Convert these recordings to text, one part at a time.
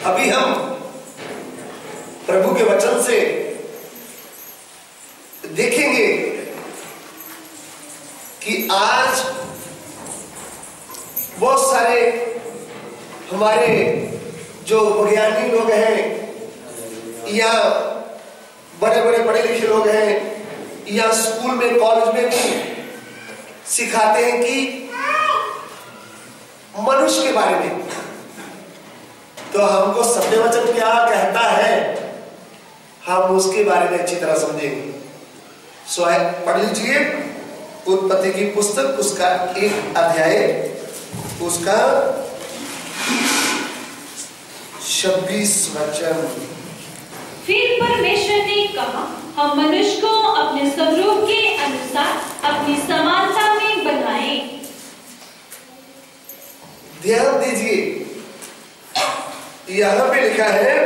अभी हम प्रभु के वचन से देखेंगे कि आज बहुत सारे हमारे जो विज्ञानी लोग हैं या बड़े बड़े पढ़े लिखे लोग हैं या स्कूल में कॉलेज में भी सिखाते हैं कि मनुष्य के बारे में। तो हमको सत्य वचन क्या कहता है हम उसके बारे में अच्छी तरह समझेंगे। सो पढ़ लीजिए उत्पत्ति की पुस्तक, उसका 1 अध्याय, उसका 26 वचन। फिर परमेश्वर ने कहा, हम मनुष्य को अपने स्वरूप के अनुसार अपनी समानता में बनाएं। ध्यान दीजिए, यहां पे लिखा है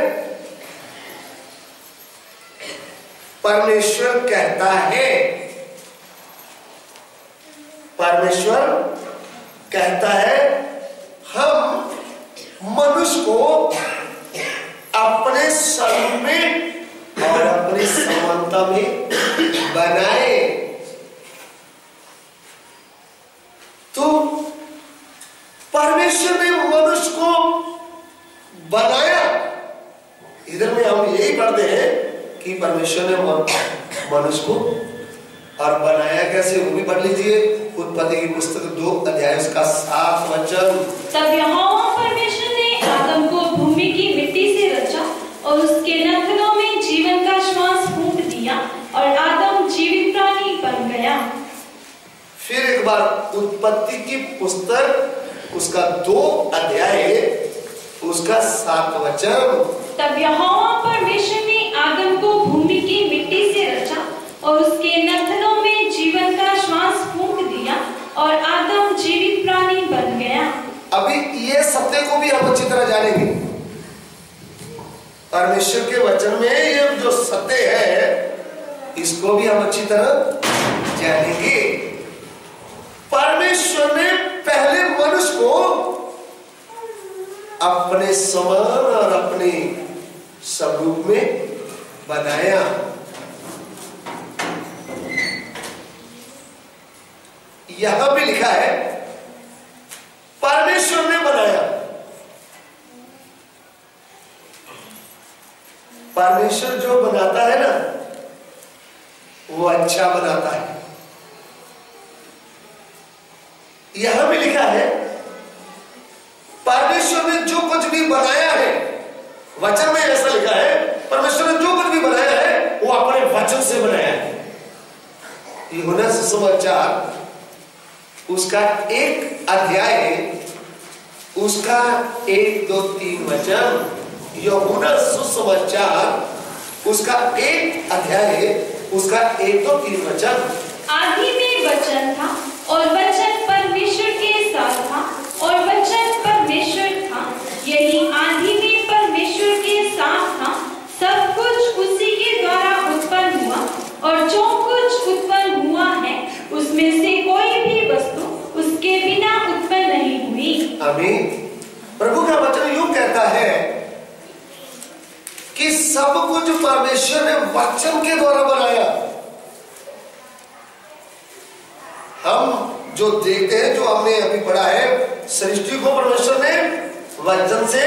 परमेश्वर कहता है, परमेश्वर कहता है हम मनुष्य को अपने स्वरूप में और अपनी समानता में बनाए। तो परमेश्वर ने मनुष्य को बनाया। इधर में हम यही पढ़ते हैं कि परमेश्वर ने मनुष्य को और बनाया कैसे, वो भी पढ़ लीजिए उत्पत्ति की पुस्तक 2 अध्याय उसका 7 वचन। तब यहोवा परमेश्वर ने आदम को भूमि की मिट्टी से रचा और उसके नथनों में जीवन का श्वास फूंक दिया और आदम जीवित प्राणी बन गया। फिर एक बार उत्पत्ति की पुस्तक उसका 2 अध्याय उसका 7 वचन। तब यहोवा परमेश्वर ने आदम को भूमि की मिट्टी से रचा और उसके नथनों में जीवन का श्वास फूंक दिया और आदम जीवित प्राणी बन गया। अभी ये सत्य को भी हम अच्छी तरह जानेंगे। परमेश्वर के वचन में ये जो सत्य है इसको भी हम अच्छी तरह जानेंगे। परमेश्वर ने पहले मनुष्य को अपने समान और अपने स्वरूप में बनाया। यहां भी लिखा है परमेश्वर ने बनाया। परमेश्वर जो बनाता है ना वो अच्छा बनाता है। यहां भी लिखा है परमेश्वर ने जो कुछ भी बनाया है, वचन में ऐसा लिखा है परमेश्वर ने जो कुछ भी बनाया है वो अपने वचन से बनाया है। यूहन्ना सुसमाचार उसका 1 अध्याय उसका 1, 2, 3 वचन। यूहन्ना सुसमाचार उसका 1 अध्याय उसका 1, 2, 3 वचन। आदि में वचन था और वचन परमेश्वर के साथ था और वचन परमेश्वर था। यही आदि में परमेश्वर के साथ था। सब कुछ उसी के द्वारा उत्पन्न हुआ और जो कुछ उत्पन्न हुआ है उसमें से कोई भी वस्तु उसके बिना उत्पन्न नहीं हुई। आमीन। प्रभु का वचन यूं कहता है कि सब कुछ परमेश्वर ने वचन के द्वारा बनाया। हम जो देखते हैं, जो हमने अभी पढ़ा है, सृष्टि को परमेश्वर ने वचन से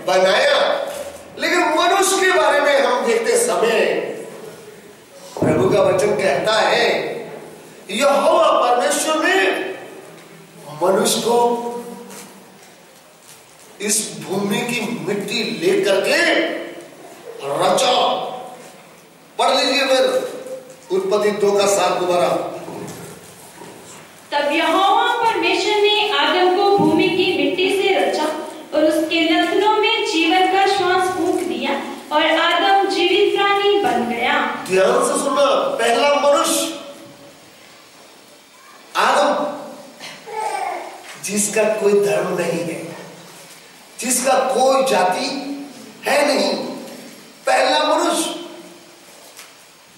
बनाया। लेकिन मनुष्य के बारे में हम देखते समय प्रभु का वचन कहता है यहोवा परमेश्वर ने मनुष्य को इस भूमि की मिट्टी लेकर के रचा। पढ़ लीजिए फिर उत्पत्ति 2 का 7 दोबारा। तब यहोवा परमेश्वर ने आदम को भूमि की मिट्टी से रचा और उसके नथनों में जीवन का श्वास फूंक दिया और आदम जीवित प्राणी बन गया। ध्यान से सुनना, पहला मनुष्य आदम, जिसका कोई धर्म नहीं है, जिसका कोई जाति है नहीं, पहला मनुष्य,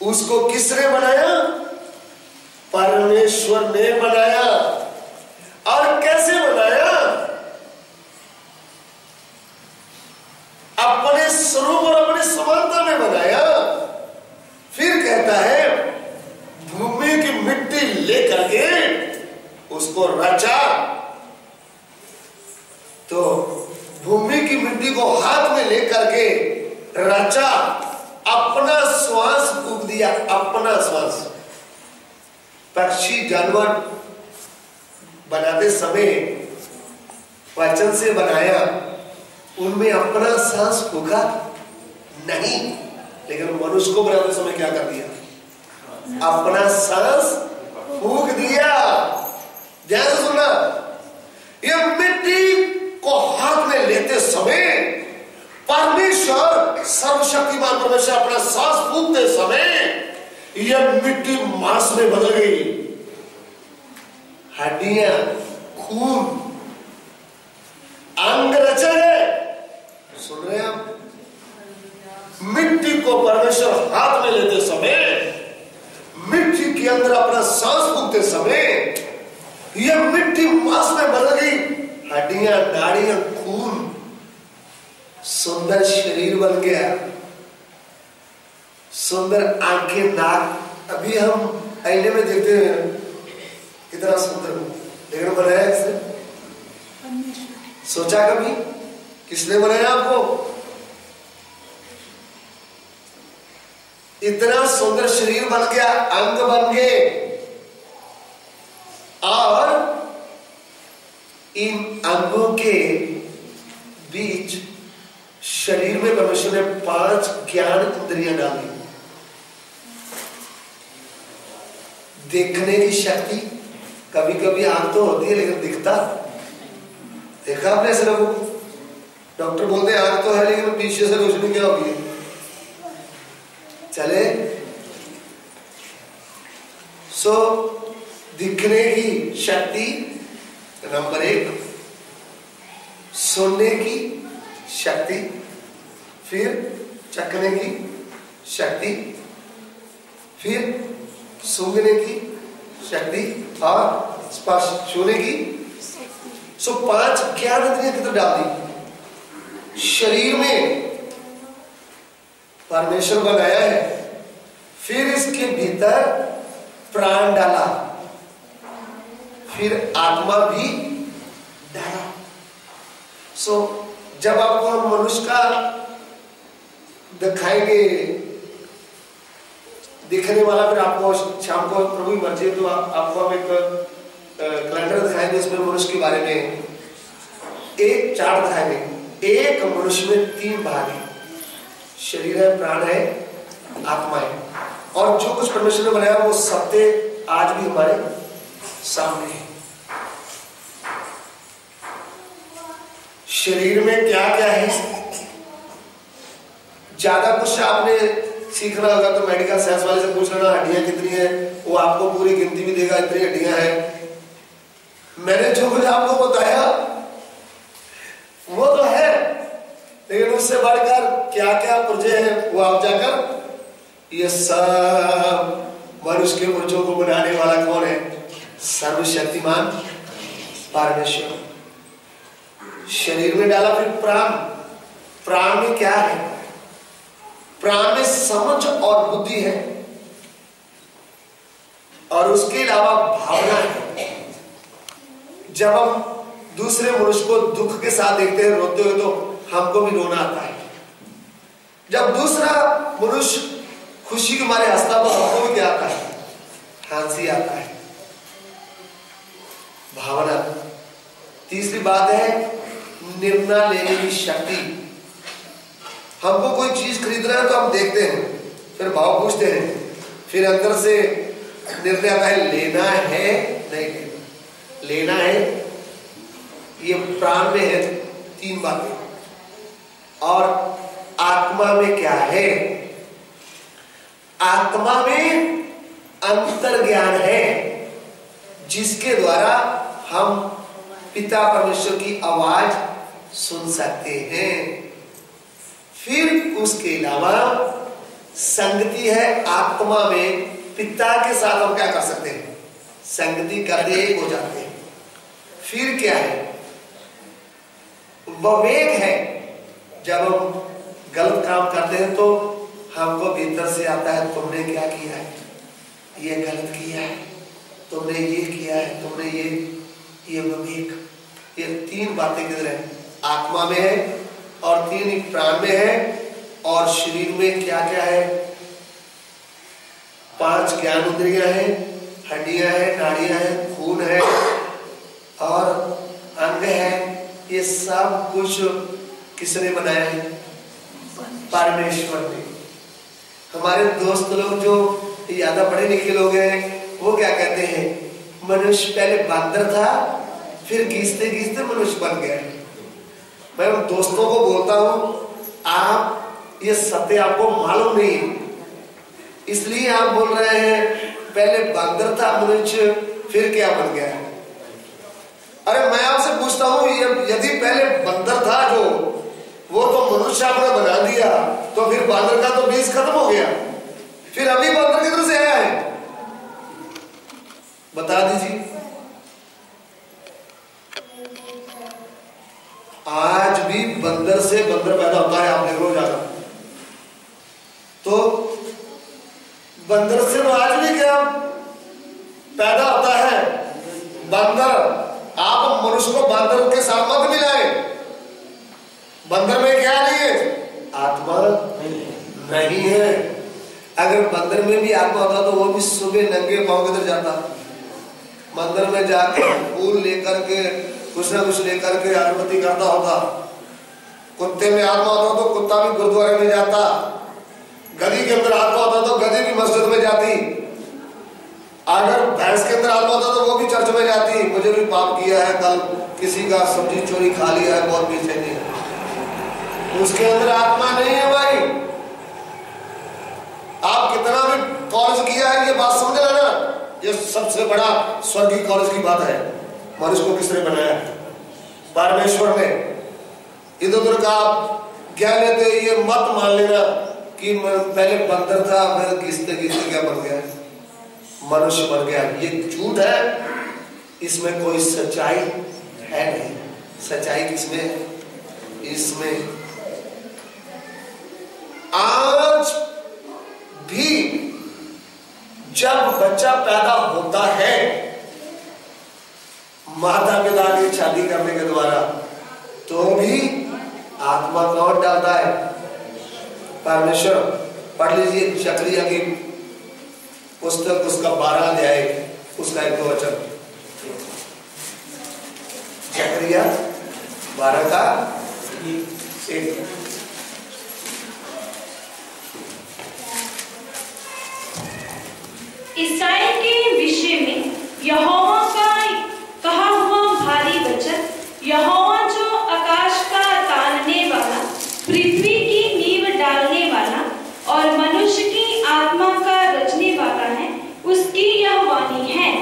उसको किसने बनाया? परमेश्वर ने बनाया। और कैसे बनाया? स्वरूप और अपनी समानता में बनाया। फिर कहता है भूमि की मिट्टी लेकर के उसको रचा। तो भूमि की मिट्टी को हाथ में लेकर के रचा, अपना श्वास फूंक दिया, अपना श्वास। पक्षी जानवर बनाते समय वचन से बनाया, उनमें अपना सांस फूंका नहीं, लेकिन मनुष्य को बनाते समय क्या कर दिया? अपना सांस फूंक दिया। ध्यान से सुनना, ये मिट्टी को हाथ में लेते समय परमेश्वर, सर्वशक्तिमान परमेश्वर अपना सांस फूंकते समय यह मिट्टी मांस में बदल गई। हड्डियां, खून, अंग रचे हैं। सुन रहे हैं आप? मिट्टी को परमेश्वर हाथ में लेते समय, मिट्टी के अंदर अपना सांस फूंकते समय यह मिट्टी मांस में बदल गई। हड्डियां, नाड़ियां, खून, सुंदर शरीर बन गया, सुंदर आंखें, नाक। अभी हम आईने में देखते हैं कितना सुंदर, लेकिन बनाया किसने? सोचा कभी किसने बनाया आपको? इतना सुंदर शरीर बन गया, अंग बन गए, और इन अंगों के बीच शरीर में परमेश्वर ने 5 ज्ञान इंद्रियां डाली। देखने की शक्ति, कभी कभी आंख तो होती है लेकिन दिखता, देखा आपने ऐसे लोगों को? डॉक्टर बोलते हैं आंख तो है लेकिन पीछे से रोशनी क्या होगी? चले। सो दिखने की शक्ति नंबर 1, सुनने की शक्ति, फिर चखने की शक्ति, फिर सूंघने की शक्ति और स्पर्श छूने की। सो 5 ज्ञान इंद्रियां किधर डाल दी? शरीर में परमेश्वर बनाया है, फिर इसके भीतर प्राण डाला, फिर आत्मा भी डाला। सो जब आपको हम मनुष्य का दिखाएंगे, दिखने वाला, फिर आपको शाम को प्रभु की मर्जी तो आपको हम एक कैलेंडर दिखाएंगे, उसमें मनुष्य के बारे में एक चार्ट दिखाएंगे। एक मनुष्य में 3 भाग है, शरीर है, प्राण है, आत्मा है, और जो कुछ परमेश्वर ने बनाया वो सत्य आज भी हमारे सामने है। शरीर में क्या क्या है, ज्यादा कुछ आपने सीखना होगा तो मेडिकल साइंस वाले से पूछ लेना, हड्डियां कितनी है, वो आपको पूरी गिनती भी देगा, इतनी हड्डियां हैं। मैंने जो कुछ आपको बताया वो तो है, लेकिन उससे बढ़कर क्या क्या पुर्जे हैं वो आप जाकर, ये सब मनुष्य के पुर्जों को बनाने वाला कौन है? सर्वशक्तिमान परमेश्वर। शरीर में डाला, फिर प्राण। प्राण में क्या है? प्राण में समझ और बुद्धि है, और उसके अलावा भावना है। जब हम दूसरे मनुष्य को दुख के साथ देखते हैं, रोते हुए, तो हमको भी रोना आता है। जब दूसरा मनुष्य खुशी के मारे हंसता तो हमको भी क्या आता है? हंसी आता है। भावना। तीसरी बात है निर्णय लेने की शक्ति। हमको कोई चीज खरीदना है तो हम देखते हैं, फिर भाव पूछते हैं, फिर अंदर से निर्णय आता है लेना है नहीं लेना। लेना है, ये प्राण में है 3 बातें। और आत्मा में क्या है? आत्मा में अंतर ज्ञान है, जिसके द्वारा हम पिता परमेश्वर की आवाज सुन सकते हैं। फिर उसके अलावा संगति है आत्मा में, पिता के साथ हम क्या कर सकते हैं? संगति करके एक हो जाते हैं। फिर क्या है? विवेक है, जब हम गलत काम करते हैं तो हमको भीतर से आता है तुमने क्या किया है, ये गलत किया है, तुमने ये किया है, तुमने ये विवेक, ये तीन बातें किधर है? आत्मा में है और तीन ही प्राण में है। और शरीर में क्या क्या है? 5 ज्ञान इंद्रियां हैं, हड्डियां हैं, नाड़ियां हैं, खून है और अंग है। ये सब कुछ किसने बनाया है? परमेश्वर ने। हमारे दोस्त लोग जो ज्यादा पढ़े लिखे लोग हैं वो क्या कहते हैं? मनुष्य पहले बंदर था, फिर घिसते घिसते मनुष्य बन गया। मैं उन दोस्तों को बोलता हूं, आप ये सत्य आपको मालूम नहीं, इसलिए आप बोल रहे हैं पहले बंदर था मनुष्य, फिर क्या बन गया? अरे मैं आपसे पूछता हूं, यदि पहले बंदर था जो, वो तो मनुष्य आपने बना दिया, तो फिर बंदर का तो बीज खत्म हो गया, फिर अभी बंदर किधर से आया है? बता दीजिए। आज भी बंदर से बंदर पैदा होता है, आप देख लो जाकर। तो बंदर से आज भी क्या पैदा होता है? बंदर। आप मनुष्य को बंदर के साथ मत मिलाएं। बंदर में क्या नहीं है? आत्मा नहीं है। अगर बंदर में भी आत्मा होता तो वो भी सुबह नंगे पांव किधर जाता? मंदिर में जाकर फूल लेकर के कुछ ना कुछ लेकर के आरती करता होता। कुत्ते में आत्मा होता तो कुत्ता भी गुरुद्वारे में जाता। गधी के अंदर आत्मा होता तो गधी भी मस्जिद में जाती। अगर भैंस के अंदर आत्मा होता तो वो भी चर्च में जाती। मुझे भी पाप किया है, कल किसी का सब्जी चोरी खा लिया है, बहुत पीछे नहीं, उसके अंदर आत्मा नहीं है भाई। आप कितना भी कॉलेज किया है, ये बात समझ लेना, ये सबसे बड़ा स्वर्गीय कॉलेज की बात है। मनुष्य को किसने बनाया? परमेश्वर ने। इधर उधर का आप ज्ञान लेते, ये मत मान लेना कि पहले बंदर था, फिर घिसते घिसते क्या बन गया? मनुष्य बन गया। ये झूठ है, इसमें कोई सच्चाई है नहीं। सच्चाई किसमें? इसमें। आज भी जब बच्चा पैदा होता है माता पिता की शादी करने के द्वारा, तो भी आत्मा कौन डालता है? परमेश्वर। पढ़ लीजिए जकरिया की पुस्तक, उसका 12 अध्याय, उसका 1 वचन। जकरिया 12 का 1। इस्राएल के विषय में यहोवा का कहा हुआ भारी वचन, यहोवा जो आकाश का तानने वाला, पृथ्वी की नींव डालने वाला और मनुष्य की आत्मा का रचने वाला है, उसकी यह वाणी है।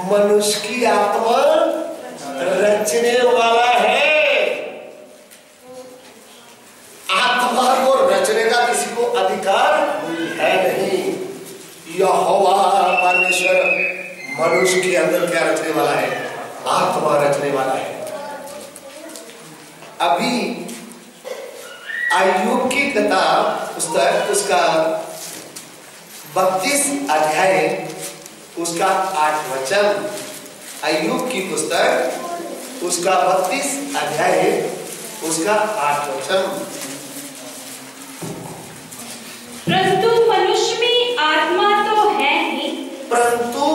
मनुष्य की आत्मा रचने वाला है। आत्मा को रचने का किसी को अधिकार है नहीं। यहोवा परमेश्वर मनुष्य के अंदर क्या रचने वाला है? आत्मा रचने वाला है। अभी अय्यूब की किताब पुस्तक, उसका 32 अध्याय, उसका 8 वचन। अय्यूब की पुस्तक, उसका 32 अध्याय, उसका 8 वचन। परंतु मनुष्य में आत्मा तो है ही, परंतु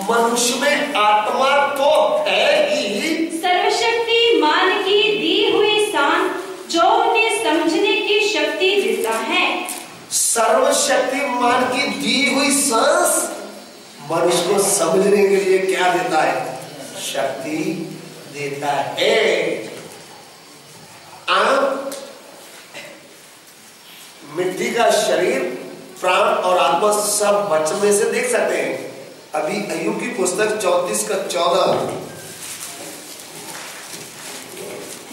मनुष्य में आत्मा तो है ही, सर्वशक्तिमान की दी हुई शान जो उन्हें समझने की शक्ति देता है। सर्वशक्तिमान की दी हुई सांस मनुष्य को समझने के लिए क्या देता है? शक्ति देता है। आप मिट्टी का शरीर, प्राण और आत्मा सब वचन में से देख सकते हैं। अभी अय्यूब की पुस्तक 34 का 14।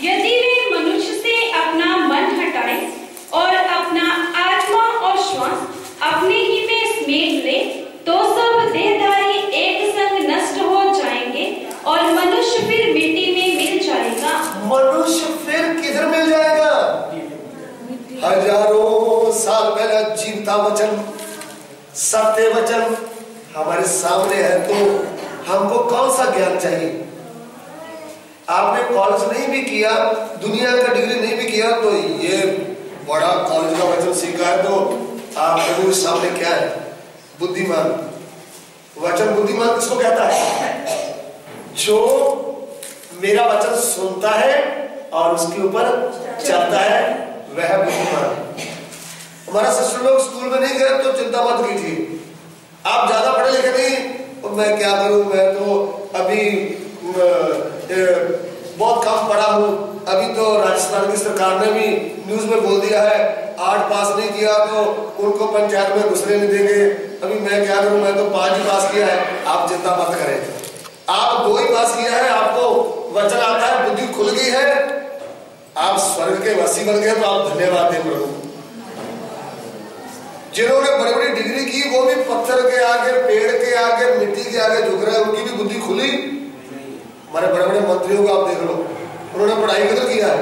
यदि वे मनुष्य से अपना मन हटाए और अपना आत्मा और श्वास अपने ही में समेट ले, तो सब देहधारी एक संग नष्ट हो जाएंगे और मनुष्य फिर मिट्टी में मिल जाएगा। मनुष्य फिर किधर मिल जाएगा? हजारों साल पहले जीवता वचन, सत्य वचन हमारे सामने है, तो हमको कौन सा ज्ञान चाहिए? आपने कॉलेज नहीं भी किया, दुनिया का डिग्री नहीं भी किया, तो ये बड़ा कॉलेज का वचन सीखा है, तो आप प्रभु के सामने क्या है? बुद्धिमान। वचन बुद्धिमान किसको कहता है? जो मेरा वचन सुनता है और उसके ऊपर चलता है, वह बुद्धिमान। हमारा सिस्टर लोग स्कूल में नहीं गए तो चिंता मत कीजिए, आप ज्यादा पढ़े लिखे नहीं, तो मैं क्या करूं, मैं तो अभी बहुत कम पढ़ा हूं। अभी तो राजस्थान की सरकार ने भी न्यूज में बोल दिया है 8 पास नहीं किया तो उनको पंचायत में घुसने नहीं देंगे। अभी मैं क्या करूं, मैं तो 5 ही पास किया है। आप चिंता मत करें, आप 2 ही पास किया है, आपको वचन आता है, बुद्धि खुल गई है, आप स्वर्ग के वासी बन गए, तो आप धन्यवाद दें प्रभु। जिन्होंने बड़ी बड़ी डिग्री की वो भी पत्थर के आगे, पेड़ के आगे, मिट्टी के आगे झुक रहे हैं, उनकी भी बुद्धि खुली। हमारे बड़े बड़े मंत्रियों को आप देख लो, उन्होंने पढ़ाई कितना किया है,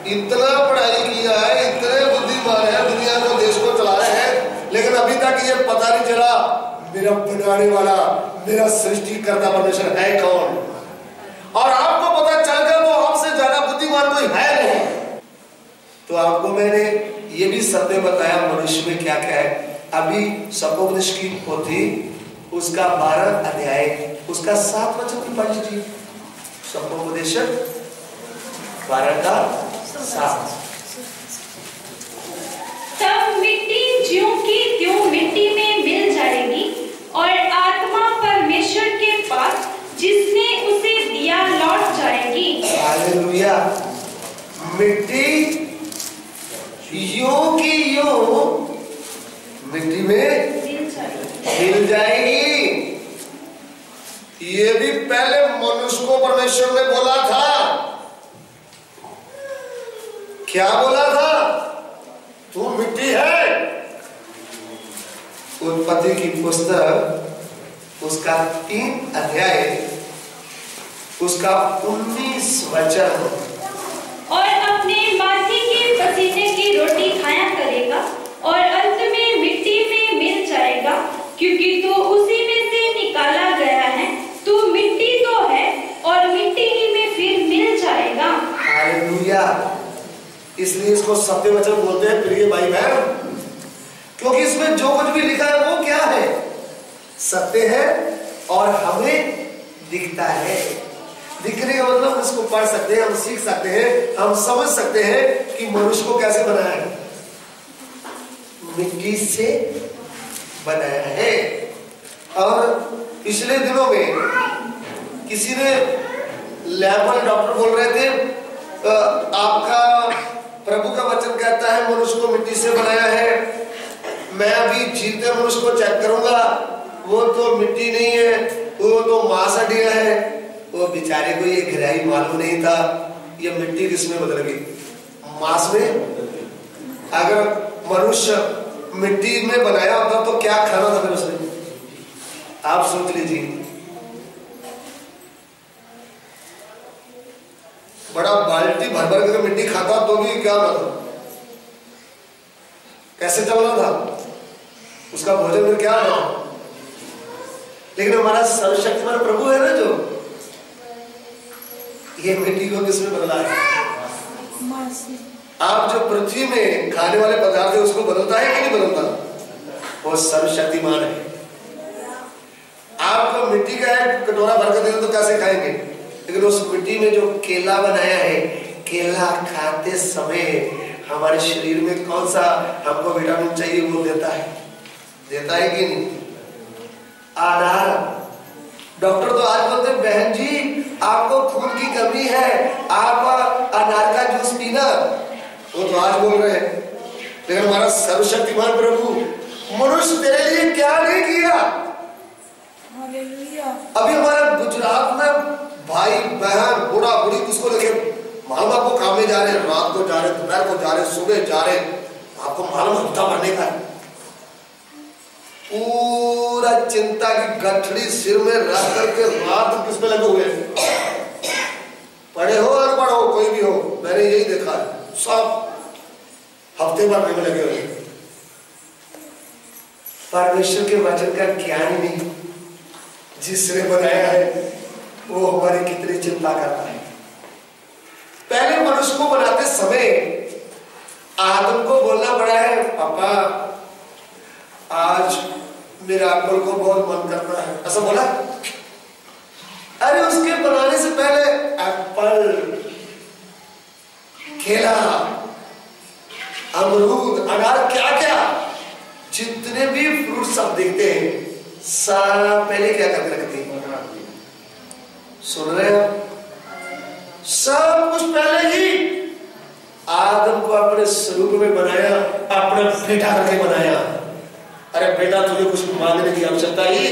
इतना पढ़ाई किया है, इतने बुद्धिमान है, दुनिया को, देश को चला रहे हैं, लेकिन अभी तक ये पता नहीं चला मेरा बनाने वाला, मेरा सृष्टिकर्ता परमेश्वर है कौन। और आपको पता चल गया तो आपसे ज्यादा बुद्धिमान कोई है नहीं। तो आपको मैंने ये भी सत्य बताया मनुष्य में क्या क्या है। अभी सपोपनिषद की पोथी उसका 12 अध्याय उसका 7 वचन भी पढ़ लीजिए। सपोपनिषद 12 का 7। तब मिट्टी ज्यों की त्यों मिट्टी में मिल जाएगी और आत्मा परमेश्वर के पास जिसने उसे दिया लौट जाएगी। हालेलुया। मिट्टी यूं की यूं मिट्टी में मिल जाएगी। ये भी पहले मनुष्य को परमेश्वर ने बोला था। क्या बोला था? तू मिट्टी है। उत्पत्ति की पुस्तक उसका 3 अध्याय उसका 19 वचन। और अपने माथे के पसीने की रोटी खाया करेगा और अंत में मिट्टी में मिल जाएगा, क्योंकि तो उसी में से निकाला गया है। तू मिट्टी तो है और मिट्टी ही में फिर मिल जाएगा। हालेलुया। इसलिए इसको सत्य वचन बोलते हैं प्रिय भाई बहन, क्योंकि इसमें जो कुछ भी लिखा है वो क्या है? सत्य है और हमें दिखता है। दिखने का मतलब इसको पढ़ सकते हैं, हम सीख सकते हैं, हम समझ सकते हैं कि मनुष्य को कैसे बनाया है। मिट्टी से बनाया है। और पिछले दिनों में किसी ने लैब वाले डॉक्टर बोल रहे थे आपका प्रभु का वचन कहता है मनुष्य को मिट्टी से बनाया है। मैं अभी जीते मनुष्य को चेक करूंगा, वो तो मिट्टी नहीं है, वो तो मांस हड्डियां है। वो बेचारे को ये गहराई मालूम नहीं था, ये मिट्टी किसमें बदल गई? मांस में। अगर मनुष्य मिट्टी में बनाया होता तो क्या खाना था फिर उसने? आप सोच लीजिए। बड़ा बाल्टी भर भर के मिट्टी खाता तो भी क्या मतलब कैसे चलना था उसका भोजन में क्या था? लेकिन हमारा सर्वशक्तिमान प्रभु है ना, जो ये मिट्टी को किसमें बदला है? आप जो पृथ्वी में खाने वाले पदार्थ है उसको बदलता है कि नहीं बदलता? वो सर्वशक्तिमान है। आपको मिट्टी का एक कटोरा भर कर दे तो कैसे खाएंगे? लेकिन उस मिट्टी में जो केला बनाया है, केला खाते समय हमारे शरीर में कौन सा हमको विटामिन चाहिए वो देता है कि नहीं? अनार। डॉक्टर तो आज बोलते हैं बहन जी आपको खून की कमी है, आप अनार का जूस पीना। वो तो आज बोल रहे हैं, लेकिन हमारा सर्वशक्तिमान प्रभु मनुष्य तेरे लिए क्या नहीं किया? अभी हमारे गुजरात में भाई बहन बूढ़ा बूढ़ी उसको लेके मालूम आपको काम में जा रहे हैं, रात को जा रहे, दोपहर को जा रहे, सुबह जा रहे, आपको मालूम हफ्ता भरने का पूरा चिंता की गठड़ी सिर में रख करके रात किस पे लगे हुए? पढ़े हो और पढ़ो कोई भी हो, मैंने यही देखा है। सब हफ्ते भर में लगे हुए, परमेश्वर के वचन का ज्ञान ही नहीं। जिसने बनाया है वो हमारी कितनी चिंता करता है। पहले मनुष्य को बनाते समय आदम को बोलना पड़ा है, पापा आज मेरा एप्पल को बहुत मन करता है, ऐसा बोला। अरे उसके बनाने से पहले एप्पल, केला, अमरूद, अनार, क्या क्या जितने भी फ्रूट्स आप देखते हैं सारा पहले क्या करके रखते हैं? सुन रहे हो? सब कुछ पहले ही आदम को अपने स्वरूप में बनाया, अपना बेटा करके बनाया। अरे बेटा तुझे कुछ मांगने की आवश्यकता ही।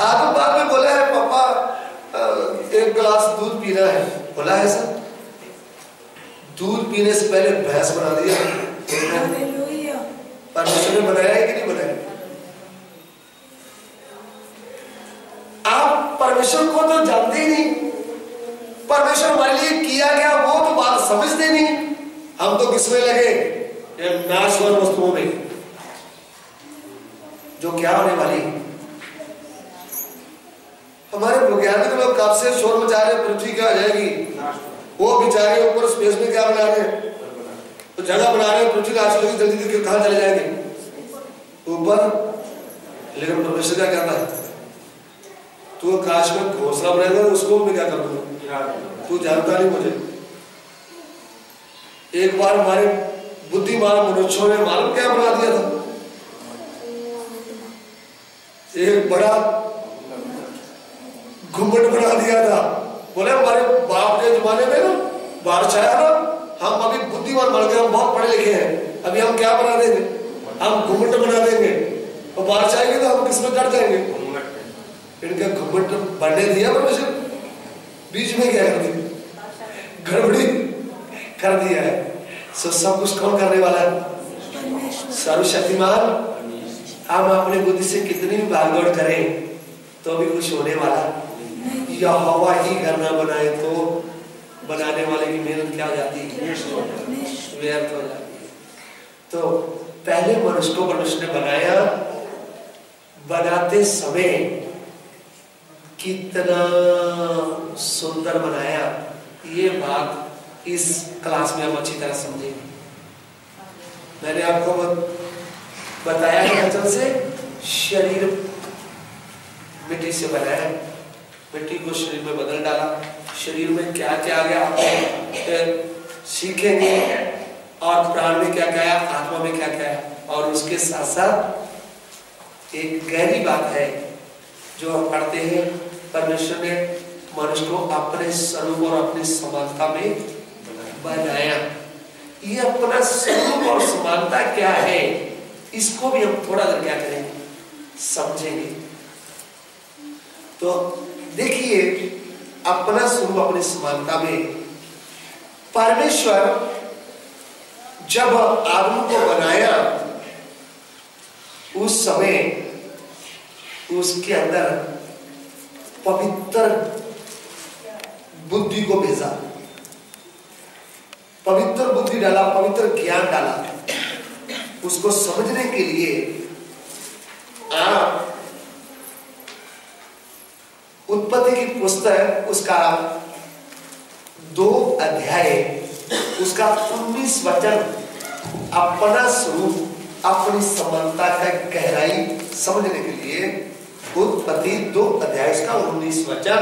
आदम बाद में बोला है, पापा एक गिलास दूध पीना है, बोला है सर। दूध पीने से पहले भैंस बना दिया। परमेश्वर ने बनाया है कि नहीं बनाया? आप परमेश्वर को तो जानते ही नहीं। परमेश्वर हमारे लिए किया गया वो तो बात समझते नहीं। हम तो किसमें लगे? ये नाशवान वस्तुओं में जो क्या होने वाली। हमारे वैज्ञानिक लोग कब से शोर मचा रहे पृथ्वी क्या आ जाएगी, वो बेचारे ऊपर स्पेस में क्या बना रहे हैं, तो जगह बना रहे हैं पृथ्वी आगे जल्दी जल्दी कहां चले जाएंगे ऊपर। लेकिन परमेश्वर क्या कहता है, तू आकाश में घोंसला बनाएगा, उसको मैं क्या करूंगा, तू जानता नहीं मुझे। एक बार हमारे बुद्धिमान मनुष्यों ने मालूम क्या बना दिया था, एक बड़ा घुम्मट बना दिया था। बोले हमारे बाप के जमाने में ना बारिश आया ना, हम अभी बुद्धिमान बन गए, हम बहुत पढ़े लिखे हैं, अभी हम क्या बना देंगे, हम घुम्मट बना देंगे, और बारिश आएगी तो हम किसमें चढ़ जाएंगे। इनका घुम्मट बढ़ने दिया परमेश्वर, बीच में क्या कर दिया, गड़बड़ी कर दिया है। सो सब कुछ कौन करने वाला है? सर्वशक्तिमान। हम अपनी बुद्धि से कितनी भी भागदौड़ करें तो भी कुछ होने वाला, या हवा ही घर ना बनाए तो बनाने वाले की मेहनत क्या हो जाती है, व्यर्थ हो जाती है। तो पहले मनुष्य को परमेश्वर ने बनाया, बनाते समय कितना सुंदर बनाया, ये बात इस क्लास में हम अच्छी तरह समझेंगे। मैंने आपको बताया है वचन से शरीर मिट्टी से बनाया, मिट्टी को शरीर में बदल डाला। शरीर में क्या क्या आ गया आप सीखेंगे, और प्राण में क्या क्या है, आत्मा में क्या क्या है। और उसके साथ साथ एक गहरी बात है जो हम पढ़ते हैं, परमेश्वर ने मनुष्य को अपने स्वरूप और अपनी समानता में बनाया। ये अपना स्वरूप और समानता क्या है, इसको भी हम थोड़ा देर क्या करेंगे, समझेंगे। तो देखिए, अपना स्वरूप अपनी समानता में परमेश्वर जब आदम को बनाया उस समय उसके अंदर पवित्र बुद्धि को भेजा, पवित्र बुद्धि डाला, पवित्र ज्ञान डाला। उसको समझने के लिए आप उत्पत्ति की पुस्तक उसका 2 अध्याय उसका 19 वचन अपना स्वरूप अपनी समानता का गहराई समझने के लिए उत्पत्ति 2 अध्याय उसका 19 वचन।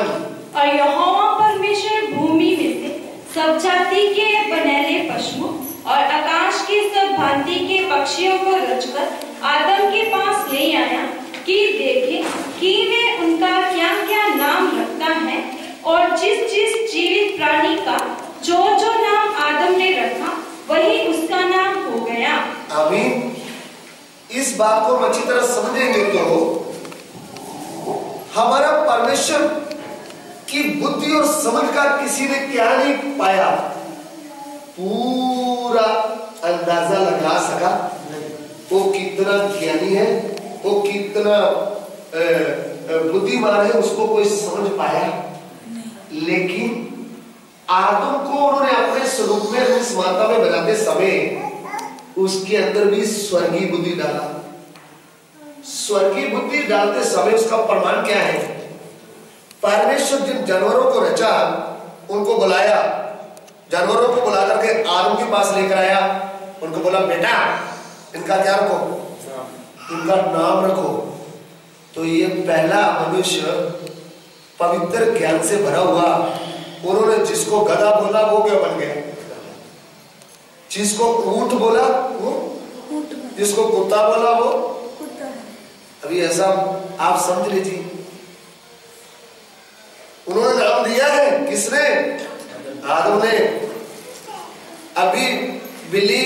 और यहोवा परमेश्वर भूमि में से सब जाति के बनेले पशुओं और आकाश की सब भांति के पक्षियों को रचकर आदम के पास ले आया कि देखे कि वे उनका क्या क्या नाम रखता है। और जिस जिस जीवित प्राणी का जो जो नाम आदम ने रखा वही उसका नाम हो गया। आमीन। इस बात को अच्छी तरह समझेंगे तो हमारा परमेश्वर की बुद्धि और समझ का किसी ने क्या नहीं पाया, पूरा अंदाजा लगा सका वो कितना ज्ञानी है, वो कितना बुद्धिमान है, उसको कोई समझ पाया। लेकिन आदम को उन्होंने अपने स्वरूप में, अपनी समानता में बनाते समय उसके अंदर भी स्वर्गीय बुद्धि डाला। स्वर्गीय बुद्धि डालते समय उसका प्रमाण क्या है? परमेश्वर जिन जानवरों को रचा उनको बुलाया, जानवरों को बुला करके आदम के पास लेकर आया, उनको बोला बेटा इनका क्या रखो? इनका नाम रखो। तो ये पहला मनुष्य पवित्र ज्ञान से भरा हुआ, उन्होंने जिसको गधा बोला वो क्या बन गया? जिसको ऊंट बोला वो, जिसको कुत्ता बोला वो। अभी ऐसा आप समझ लीजिए, उन्होंने नाम दिया है, किसने? आदम ने। अभी बिल्ली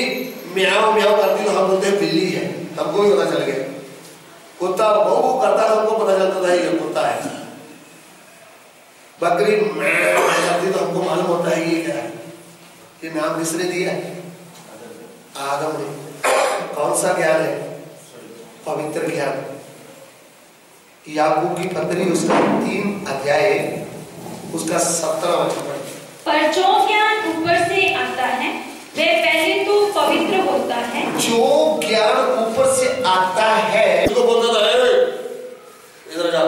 म्याऊ म्याऊ करती तो हम बोलते हैं बिल्ली है, हमको भी पता चल गया। कुत्ता बहु करता था, हमको पता चलता था ये कुत्ता है। बकरी म्याऊ करती तो हमको मालूम होता है ये क्या है। ये नाम किसने दिया? आदम ने। कौन सा ज्ञान है? पवित्र ज्ञान। याकूब की पत्री उसका 3 अध्याय उसका 17वां वचन। पर जो ज्ञान ऊपर से आता है वह पहले तो पवित्र होता है। जो ज्ञान ऊपर से आता है, उसको बोलता था इधर जा,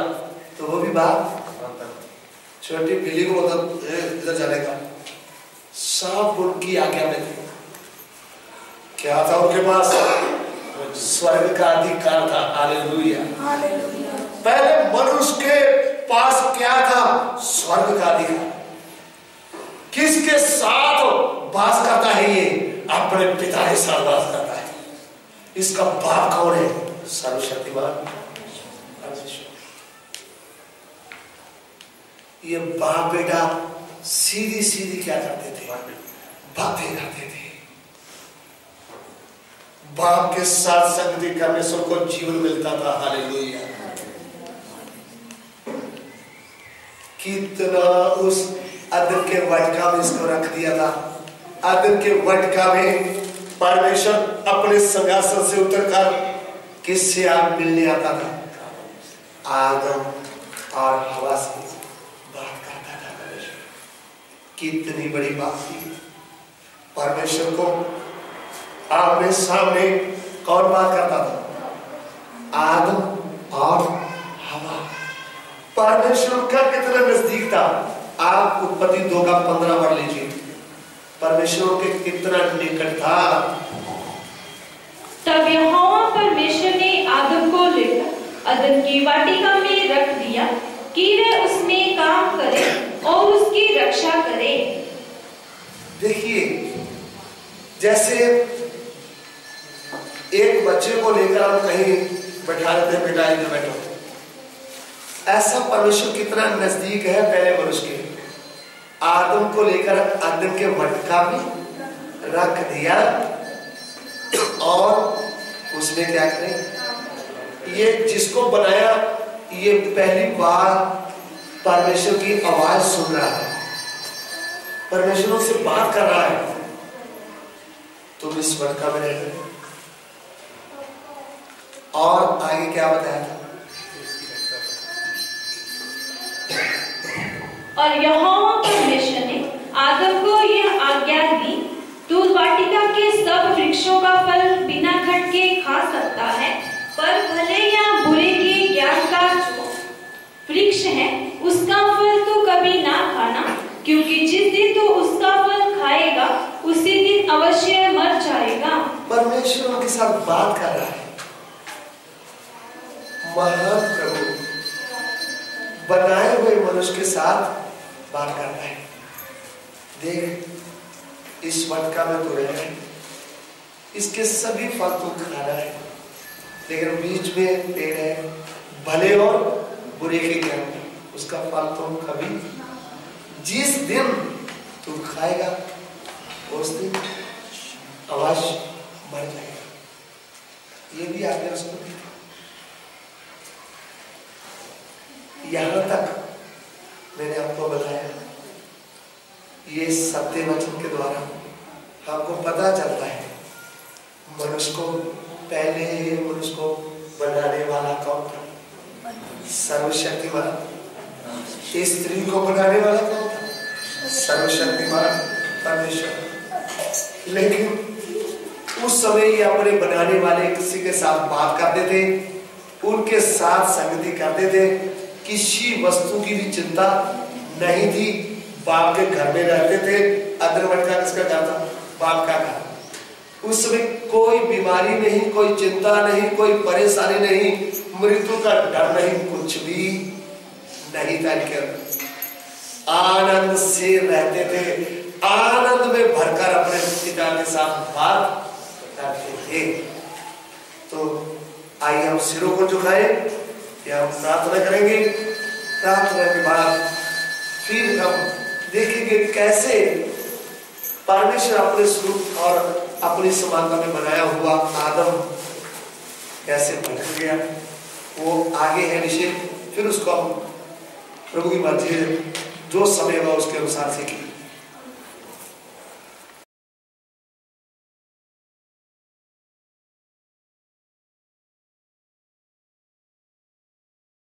तो वो भी बात छोटी बिल्ली को बोलता इधर जाने का। सब उनकी आज्ञा में थे। क्या था उनके पास? स्वर्ग का अधिकार था। हालेलुया। पहले मनुष्य के पास क्या था? स्वर्ग का अधिकार। किसके साथ वास करता है ये? अपने पिता के साथ वास करता है। इसका बाप कौन है? सर्वशक्तिमान। ये बाप बेटा सीधी सीधी क्या करते थे? बातें करते थे। बाप के साथ संगति करने से उनको जीवन मिलता था। हालेलुया। कितना उस अदन के वटका में इसको रख दिया था। अदन के वटका में परमेश्वर अपने सिंहासन से उतरकर किससे आप मिलने आता था? आदम और हवा से बात करता था परमेश्वर। कितनी बड़ी बात थी। परमेश्वर को आमने सामने कौन बात करता था? आदम और हवा। परमेश्वर का कितना नजदीक था। आप उत्पत्ति 2 का 15 पढ़ लीजिए। परमेश्वर के कितना निकट था। तब यहोवा परमेश्वर ने आदम को लेकर अदन की वाटिका में रख दिया कि वह उसमें काम करे और उसकी रक्षा करे। देखिए, जैसे एक बच्चे को लेकर हम कहीं बैठा लेते हैं, बेटा इधर बैठो, ऐसा परमेश्वर कितना नजदीक है पहले मनुष्य के। आदम को लेकर अदन के वटका में रख दिया और उसमें क्या करें? ये जिसको बनाया ये पहली बार परमेश्वर की आवाज सुन रहा है, परमेश्वर से बात कर रहा है। तुम इस वटका में रह। और आगे क्या बताया था? और यहोवा परमेश्वर ने आदम को यह आज्ञा दी, तू वाटिका के सब वृक्षों का फल बिना खटके खा सकता है, पर भले या बुरे के ज्ञान का जो वृक्ष है उसका फल तो कभी ना खाना, क्योंकि जिस दिन तू उसका फल खाएगा उसी दिन अवश्य मर जाएगा। परमेश्वर उनके साथ बात कर रहा है। महान प्रभु बनाए हुए मनुष्य के साथ बात करता है। देख, इस वटका में तू रह, इसके सभी फल तू खाना है, लेकिन बीच में पेड़ है भले और बुरे के ज्ञान, उसका फल तुम कभी, जिस दिन तू खाएगा उस दिन अवश्य मर जाएगा। ये भी आगे उसको यहां तक मैंने आपको बताया। ये सत्य वचन के द्वारा हमको पता चलता है मनुष्य को, पहले मनुष्य को बनाने वाला कौन था? सर्वशक्तिमान। स्त्री को बनाने वाला कौन था? सर्वशक्तिमान परमेश्वर। लेकिन उस समय ये अपने बनाने वाले किसी के साथ बात करते थे, उनके साथ संगति करते थे, किसी वस्तु की भी चिंता नहीं थी। बाप के घर में रहते थे। अदरवट का किसका घर था? बाप का घर। उस समय कोई बीमारी नहीं, कोई चिंता नहीं, कोई परेशानी नहीं, मृत्यु का डर नहीं, कुछ भी नहीं था। आनंद से रहते थे, आनंद में भरकर अपने पिता के साथ बात करते थे। तो आइए हम सिरों को झुकाएं या हम प्रार्थना करेंगे। प्रार्थना के बाद फिर हम देखेंगे कैसे परमेश्वर अपने स्वरूप और अपनी समानता में बनाया हुआ आदम कैसे भटक गया, वो आगे है विषय। फिर उसको हम प्रभु की मर्जी जो समय होगा उसके अनुसार सीखेंगे।